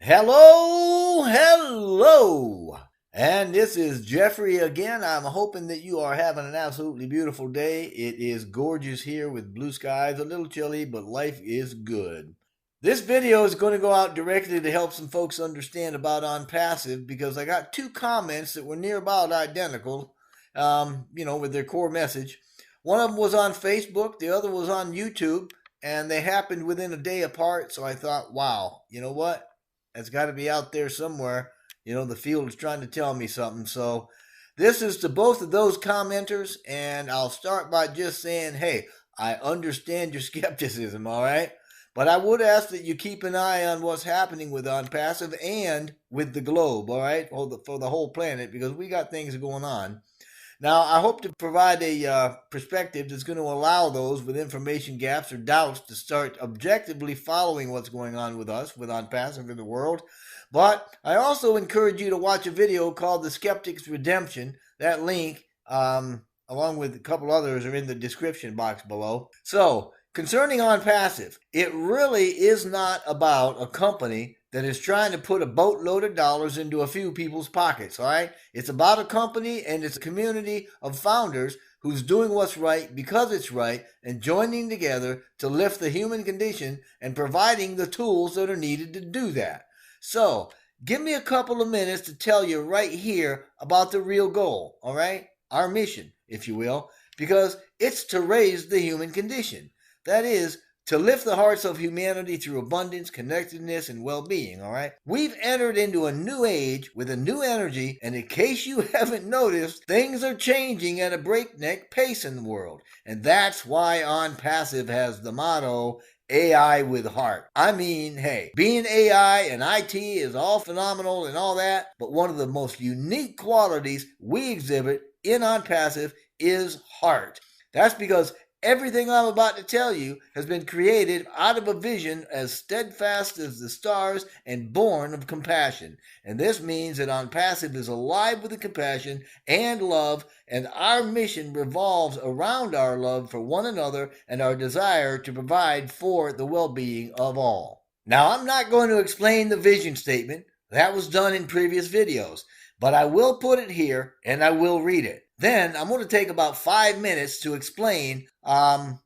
Hello. And this is Jeffrey again. I'm hoping that you are having an absolutely beautiful day. It is gorgeous here with blue skies, a little chilly, but life is good. This video is going to go out directly to help some folks understand about Onpassive because I got two comments that were near about identical, with their core message. One of them was on Facebook, the other was on YouTube, and they happened within a day apart. So I thought, wow, you know what? It's got to be out there somewhere. The field is trying to tell me something. So this is to both of those commenters, and I'll start by just saying, hey, I understand your skepticism, all right? But I would ask that you keep an eye on what's happening with Onpassive and with the globe, all right, for the whole planet, because we got things going on. Now, I hope to provide a perspective that's going to allow those with information gaps or doubts to start objectively following what's going on with us, with Onpassive in the world. But I also encourage you to watch a video called The Skeptic's Redemption. That link, along with a couple others, are in the description box below. So, concerning Onpassive, it really is not about a company that is trying to put a boatload of dollars into a few people's pockets, all right? It's about a company and it's a community of founders who's doing what's right because it's right and joining together to lift the human condition and providing the tools that are needed to do that. So, give me a couple of minutes to tell you right here about the real goal, all right? Our mission, if you will, because it's to raise the human condition. That is, to lift the hearts of humanity through abundance, connectedness, and well-being, all right? We've entered into a new age with a new energy, and in case you haven't noticed, things are changing at a breakneck pace in the world. And that's why Onpassive has the motto, AI with heart. I mean, hey, being AI and IT is all phenomenal and all that, but one of the most unique qualities we exhibit in Onpassive is heart. That's because everything I'm about to tell you has been created out of a vision as steadfast as the stars and born of compassion. And this means that Onpassive is alive with the compassion and love, and our mission revolves around our love for one another and our desire to provide for the well-being of all. Now, I'm not going to explain the vision statement. That was done in previous videos. But I will put it here and I will read it. Then I'm going to take about 5 minutes to explain, in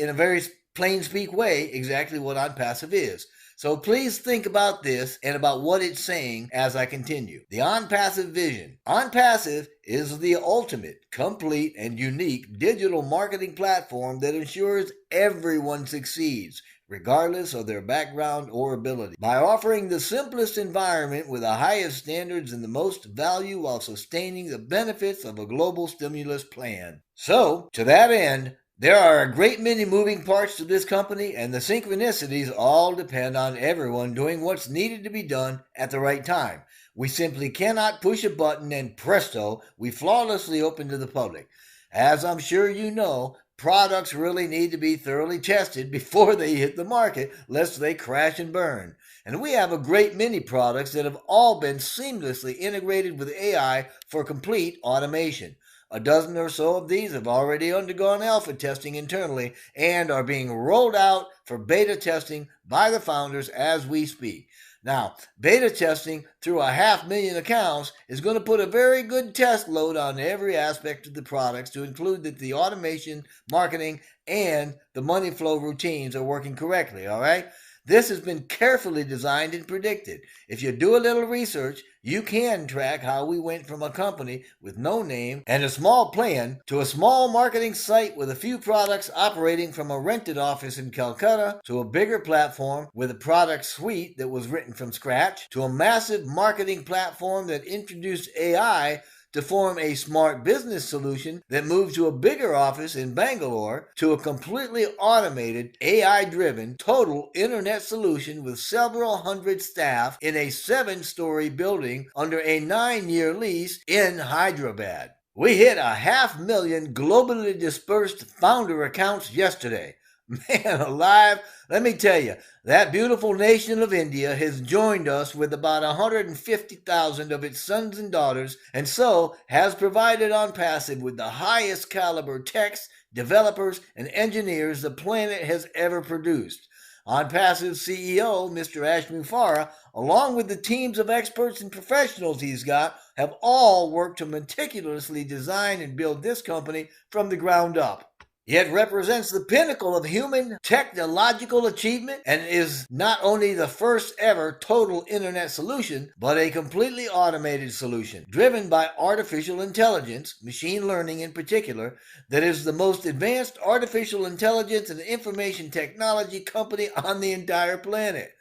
a very plain speak way, exactly what Onpassive is. So please think about this and about what it's saying as I continue. The Onpassive vision. Onpassive is the ultimate, complete, and unique digital marketing platform that ensures everyone succeeds, regardless of their background or ability, by offering the simplest environment with the highest standards and the most value while sustaining the benefits of a global stimulus plan. So, to that end, there are a great many moving parts to this company, and the synchronicities all depend on everyone doing what's needed to be done at the right time. We simply cannot push a button and presto, we flawlessly open to the public. As I'm sure you know, products really need to be thoroughly tested before they hit the market, lest they crash and burn. And we have a great many products that have all been seamlessly integrated with AI for complete automation. A dozen or so of these have already undergone alpha testing internally and are being rolled out for beta testing by the founders as we speak. Now, beta testing through 500,000 accounts is going to put a very good test load on every aspect of the products to include that the automation, marketing, and the money flow routines are working correctly, all right? This has been carefully designed and predicted. If you do a little research, you can track how we went from a company with no name and a small plan to a small marketing site with a few products operating from a rented office in Calcutta to a bigger platform with a product suite that was written from scratch to a massive marketing platform that introduced AI to form a smart business solution that moved to a bigger office in Bangalore to a completely automated, AI-driven, total internet solution with several hundred staff in a 7-story building under a 9-year lease in Hyderabad. We hit 500,000 globally dispersed founder accounts yesterday. Man alive, let me tell you, that beautiful nation of India has joined us with about 150,000 of its sons and daughters, and so has provided Onpassive with the highest caliber techs, developers, and engineers the planet has ever produced. Onpassive CEO, Mr. Ashmi Farah, along with the teams of experts and professionals he's got, have all worked to meticulously design and build this company from the ground up. It represents the pinnacle of human technological achievement and is not only the first ever total internet solution, but a completely automated solution driven by artificial intelligence, machine learning in particular, that is the most advanced artificial intelligence and information technology company on the entire planet.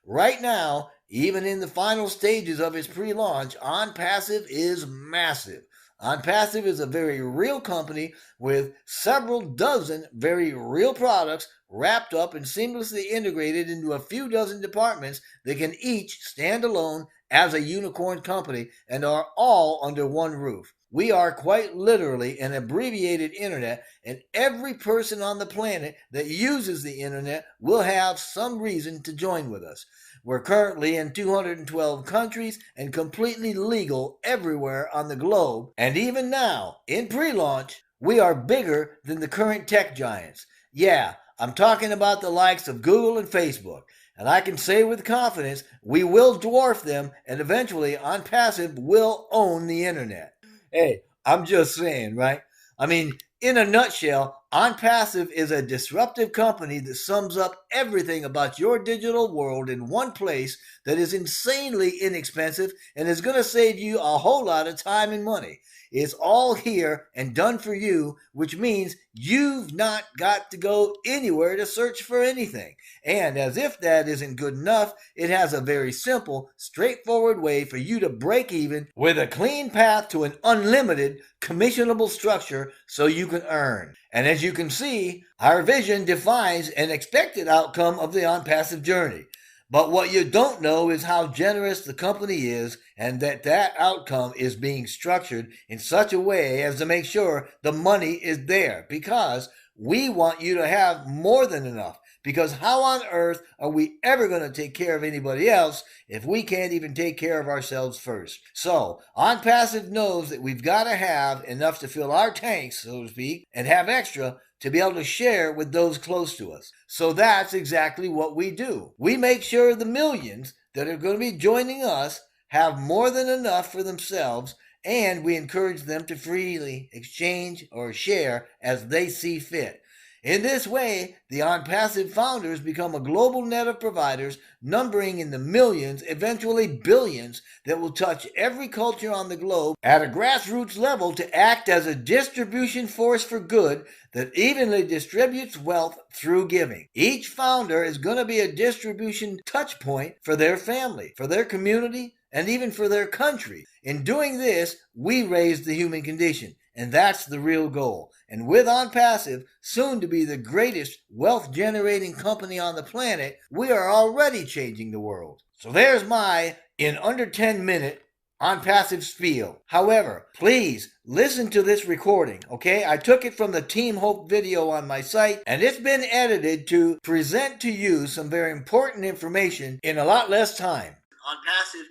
Right now, even in the final stages of its pre-launch, Onpassive is massive. Onpassive is a very real company with several dozen very real products wrapped up and seamlessly integrated into a few dozen departments that can each stand alone as a unicorn company and are all under one roof. We are quite literally an abbreviated internet, and every person on the planet that uses the internet will have some reason to join with us. We're currently in 212 countries and completely legal everywhere on the globe. And even now, in pre-launch, we are bigger than the current tech giants. Yeah, I'm talking about the likes of Google and Facebook. And I can say with confidence, we will dwarf them, and eventually Onpassive will own the internet. Hey, I'm just saying, right? I mean, in a nutshell, Onpassive is a disruptive company that sums up everything about your digital world in one place that is insanely inexpensive and is going to save you a whole lot of time and money. It's all here and done for you, which means you've not got to go anywhere to search for anything. And as if that isn't good enough, it has a very simple, straightforward way for you to break even with a clean path to an unlimited, commissionable structure so you can earn. And as you can see, our vision defines an expected outcome of the Onpassive journey. But what you don't know is how generous the company is, and that outcome is being structured in such a way as to make sure the money is there, because we want you to have more than enough. Because how on earth are we ever going to take care of anybody else if we can't even take care of ourselves first? So, Onpassive knows that we've got to have enough to fill our tanks, so to speak, and have extra to be able to share with those close to us. So that's exactly what we do. We make sure the millions that are going to be joining us have more than enough for themselves, and we encourage them to freely exchange or share as they see fit. In this way, the Onpassive founders become a global net of providers numbering in the millions, eventually billions, that will touch every culture on the globe at a grassroots level to act as a distribution force for good that evenly distributes wealth through giving. Each founder is going to be a distribution touch point for their family, for their community, and even for their country. In doing this, we raise the human condition. And that's the real goal. And with Onpassive, soon to be the greatest wealth-generating company on the planet, we are already changing the world. So there's my, in under 10-minute, Onpassive spiel. However, please listen to this recording, okay? I took it from the Team Hope video on my site, and it's been edited to present to you some very important information in a lot less time. Onpassive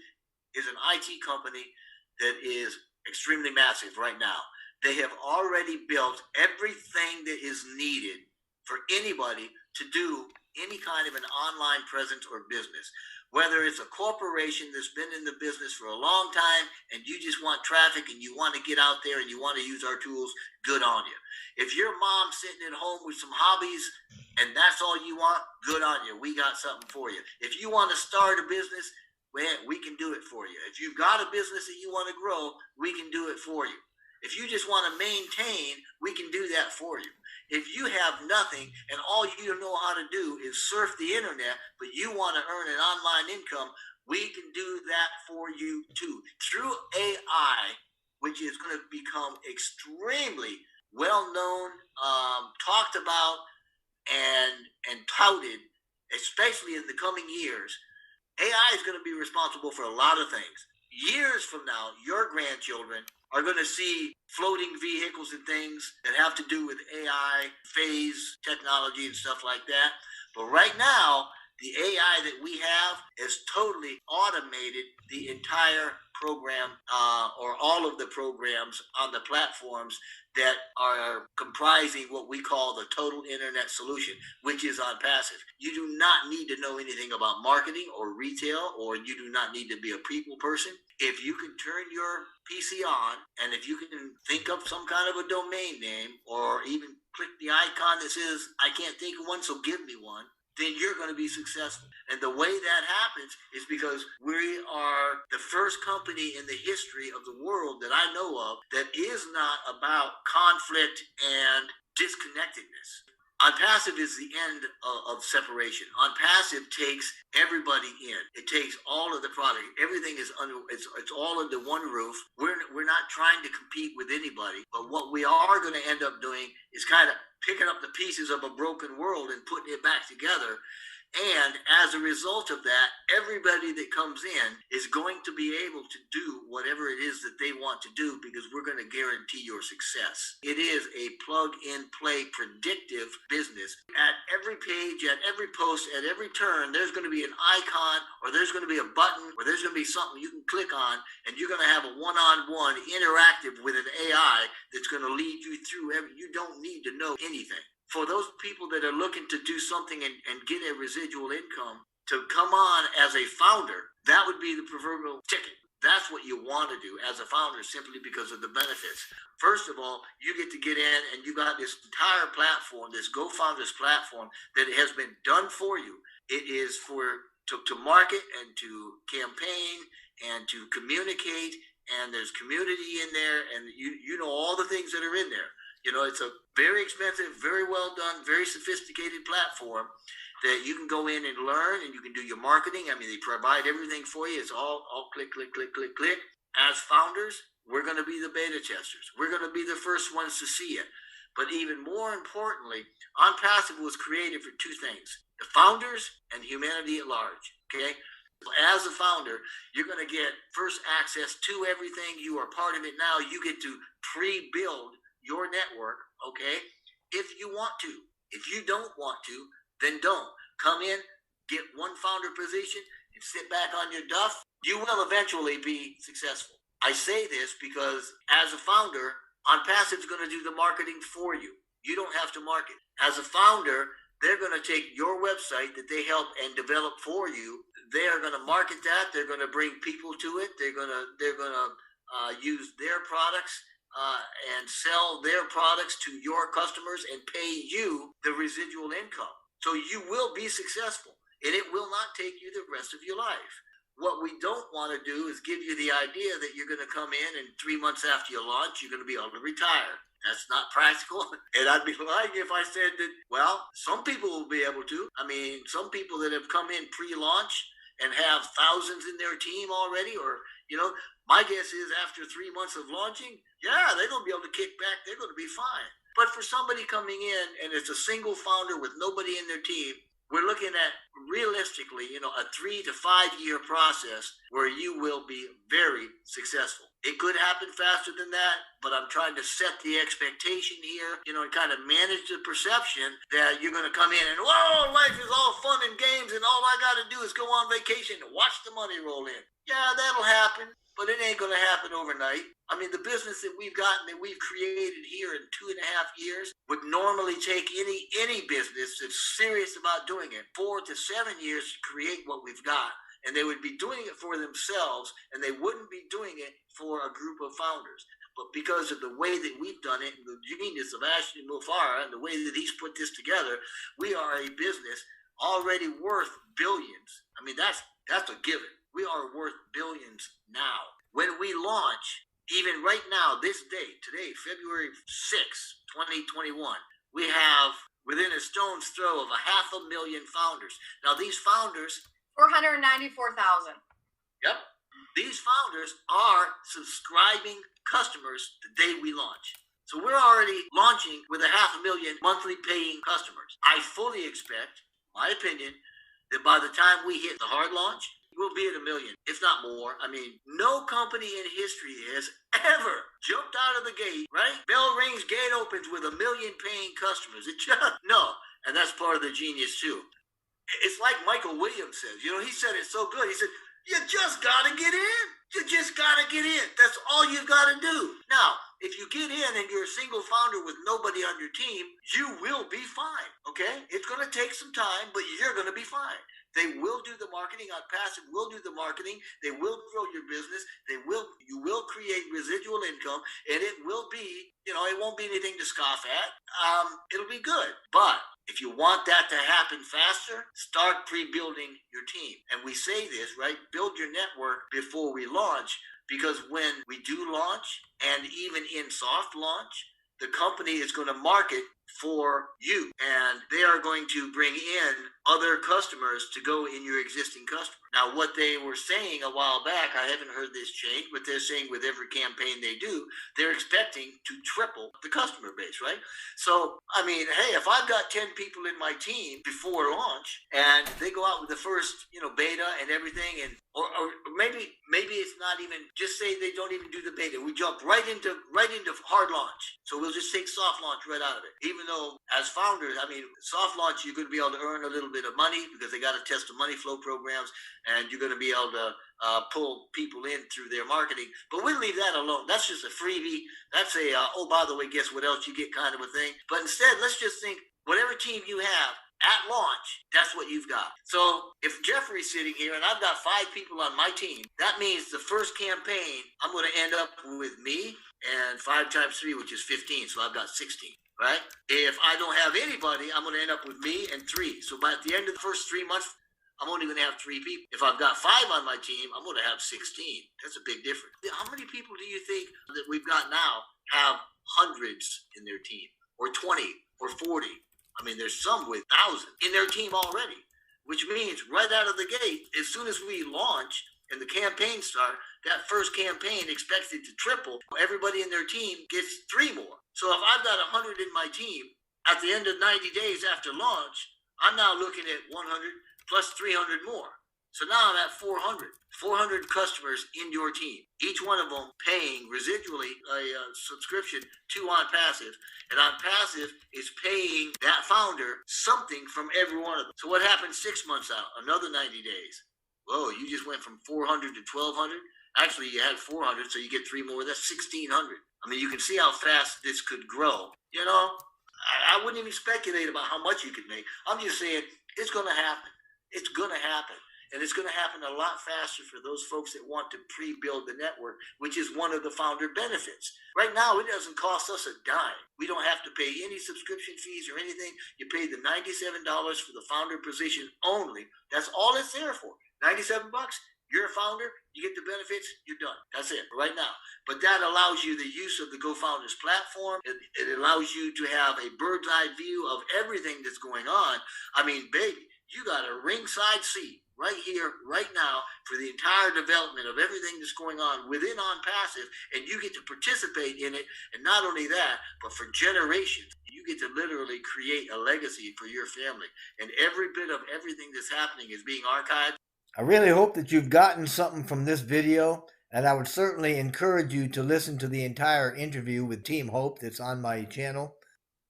is an IT company that is extremely massive right now. They have already built everything that is needed for anybody to do any kind of an online presence or business. Whether it's a corporation that's been in the business for a long time and you just want traffic and you want to get out there and you want to use our tools, good on you. If your mom's sitting at home with some hobbies and that's all you want, good on you. We got something for you. If you want to start a business, we can do it for you. If you've got a business that you want to grow, we can do it for you. If you just want to maintain, we can do that for you. If you have nothing and all you know how to do is surf the internet, but you want to earn an online income, we can do that for you too. Through AI, which is going to become extremely well-known, talked about, and touted, especially in the coming years, AI is going to be responsible for a lot of things. Years from now, your grandchildren are going to see floating vehicles and things that have to do with AI, phase technology and stuff like that. But right now, The AI that we have has totally automated the entire program or all of the programs on the platforms that are comprising what we call the total internet solution, which is Onpassive. You do not need to know anything about marketing or retail, or you do not need to be a people person. If you can turn your PC on, and if you can think up some kind of a domain name, or even click the icon that says, I can't think of one, so give me one, then you're going to be successful. And the way that happens is because we are the first company in the history of the world that I know of that is not about conflict and disconnectedness. Onpassive is the end of separation. Onpassive takes everybody in. It takes all of the product. Everything is under. It's all under one roof. We're not trying to compete with anybody. But what we are going to end up doing is kind of picking up the pieces of a broken world and putting it back together. And as a result of that, everybody that comes in is going to be able to do whatever it is that they want to do, because we're going to guarantee your success. It is a plug-and-play predictive business. At every page, at every post, at every turn, there's going to be an icon, or there's going to be a button, or there's going to be something you can click on, and you're going to have a one-on-one interactive with an AI that's going to lead you through you don't need to know anything. For those people that are looking to do something and get a residual income, to come on as a founder, that would be the proverbial ticket. That's what you want to do as a founder, simply because of the benefits. First of all, you get to get in and you got this entire platform, this GoFounders platform that has been done for you. It is to market and to campaign and to communicate, and there's community in there, and you know all the things that are in there. You know, it's a very expensive, very well done, very sophisticated platform that you can go in and learn, and you can do your marketing. I mean, they provide everything for you. It's all click, click, click, click, click. As founders, we're going to be the beta testers. We're going to be the first ones to see it. But even more importantly, Onpassive was created for two things: the founders and humanity at large. Okay. As a founder, you're going to get first access to everything. You are part of it now. You get to pre-build your network, okay, if you want to. If you don't want to, then don't. Come in, get one founder position, and sit back on your duff. You will eventually be successful. I say this because as a founder, Onpassive is going to do the marketing for you. You don't have to market. As a founder, they're going to take your website that they help and develop for you. They are going to market that. They're going to bring people to it. They're going to use their products and sell their products to your customers and pay you the residual income. So you will be successful, and it will not take you the rest of your life. What we don't want to do is give you the idea that you're going to come in and 3 months after you launch, you're going to be able to retire. That's not practical. And I'd be lying if I said that, well, some people will be able to. I mean, some people that have come in pre-launch and have thousands in their team already, or, you know, my guess is after 3 months of launching, yeah, they're going to be able to kick back. They're going to be fine. But for somebody coming in and it's a single founder with nobody in their team, we're looking at realistically, you know, a 3 to 5 year process where you will be very successful. It could happen faster than that, but I'm trying to set the expectation here, you know, and kind of manage the perception that you're going to come in and, whoa, life is all fun and games and all I got to do is go on vacation and watch the money roll in. Yeah, that'll happen, but it ain't going to happen overnight. I mean, the business that we've gotten, that we've created here in 2.5 years would normally take any business that's serious about doing it 4 to 7 years to create what we've got. And they would be doing it for themselves, and they wouldn't be doing it for a group of founders. But because of the way that we've done it, and the genius of Ashley Mufara, and the way that he's put this together, we are a business already worth billions. I mean, that's a given. We are worth billions now. When we launch, even right now, this date, today, February 6, 2021, we have within a stone's throw of 500,000 founders. Now, these founders... 494,000. Yep. These founders are subscribing customers the day we launch. So we're already launching with 500,000 monthly paying customers. I fully expect, my opinion, that by the time we hit the hard launch, we'll be at 1 million, if not more. I mean, no company in history has ever jumped out of the gate, right? Bell rings, gate opens with 1 million paying customers. It just, no. And that's part of the genius too. It's like Michael Williams says. He said it so good. He said, you just got to get in. You just got to get in. That's all you've got to do. Now, if you get in and you're a single founder with nobody on your team, you will be fine, okay? It's going to take some time, but you're going to be fine. They will do the marketing. Onpassive will do the marketing. They will grow your business. You will create residual income, and it will be, it won't be anything to scoff at. It'll be good. But if you want that to happen faster, start pre-building your team. And we say this, right? Build your network before we launch, because when we do launch, and even in soft launch, the company is going to market for you, and they are going to bring in other customers to go in your existing customer. Now, what they were saying a while back, I haven't heard this change, but they're saying with every campaign they do, they're expecting to triple the customer base, right? So, hey, if I've got 10 people in my team before launch, and they go out with the first, beta and everything, and or maybe it's not even, just say they don't even do the beta. We jump right into hard launch. So we'll just take soft launch right out of it. Even though as founders, soft launch, you're going to be able to earn a little bit of money because they got to test the money flow programs, and you're going to be able to pull people in through their marketing. But we'll leave that alone. That's just a freebie. That's a, oh, by the way, guess what else you get kind of a thing. But instead, let's just think whatever team you have at launch, that's what you've got. So if Jeffrey's sitting here and I've got 5 people on my team, that means the first campaign, I'm going to end up with me and 5 times 3, which is 15. So I've got 16. Right? If I don't have anybody, I'm going to end up with me and 3. So by the end of the first 3 months, I'm only going to have 3 people. If I've got 5 on my team, I'm going to have 16. That's a big difference. How many people do you think that we've got now have hundreds in their team, or 20, or 40? There's some with thousands in their team already, which means right out of the gate, as soon as we launch and the campaign start, that first campaign expected to triple. Everybody in their team gets 3 more. So if I've got 100 in my team, at the end of 90 days after launch, I'm now looking at 100 plus 300 more. So now I'm at 400 customers in your team, each one of them paying residually a subscription to Onpassive, and Onpassive is paying that founder something from every one of them. So what happens 6 months out? Another 90 days. Whoa, you just went from 400 to 1,200? Actually, you had 400, so you get 3 more. That's 1,600. You can see how fast this could grow. I wouldn't even speculate about how much you could make. I'm just saying it's going to happen. It's going to happen. And it's going to happen a lot faster for those folks that want to pre-build the network, which is one of the founder benefits. Right now, it doesn't cost us a dime. We don't have to pay any subscription fees or anything. You pay the $97 for the founder position only. That's all it's there for. $97. You're a founder, you get the benefits, you're done. That's it right now. But that allows you the use of the GoFounders platform. It allows you to have a bird's eye view of everything that's going on. Baby, you got a ringside seat right here, right now, for the entire development of everything that's going on within Onpassive, and you get to participate in it. And not only that, but for generations, you get to literally create a legacy for your family. And every bit of everything that's happening is being archived. I really hope that you've gotten something from this video, and I would certainly encourage you to listen to the entire interview with Team Hope that's on my channel.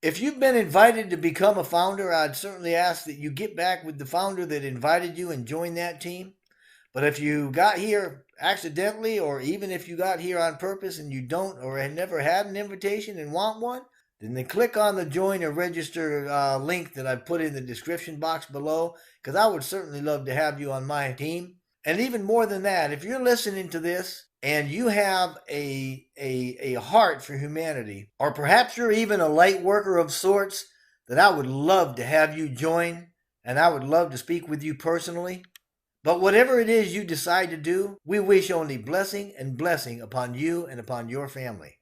If you've been invited to become a founder, I'd certainly ask that you get back with the founder that invited you and join that team. But if you got here accidentally, or even if you got here on purpose and you don't or have never had an invitation and want one, then click on the join or register link that I put in the description box below, because I would certainly love to have you on my team. And even more than that, if you're listening to this and you have a heart for humanity, or perhaps you're even a light worker of sorts, then I would love to have you join, and I would love to speak with you personally. But whatever it is you decide to do, we wish only blessing and blessing upon you and upon your family.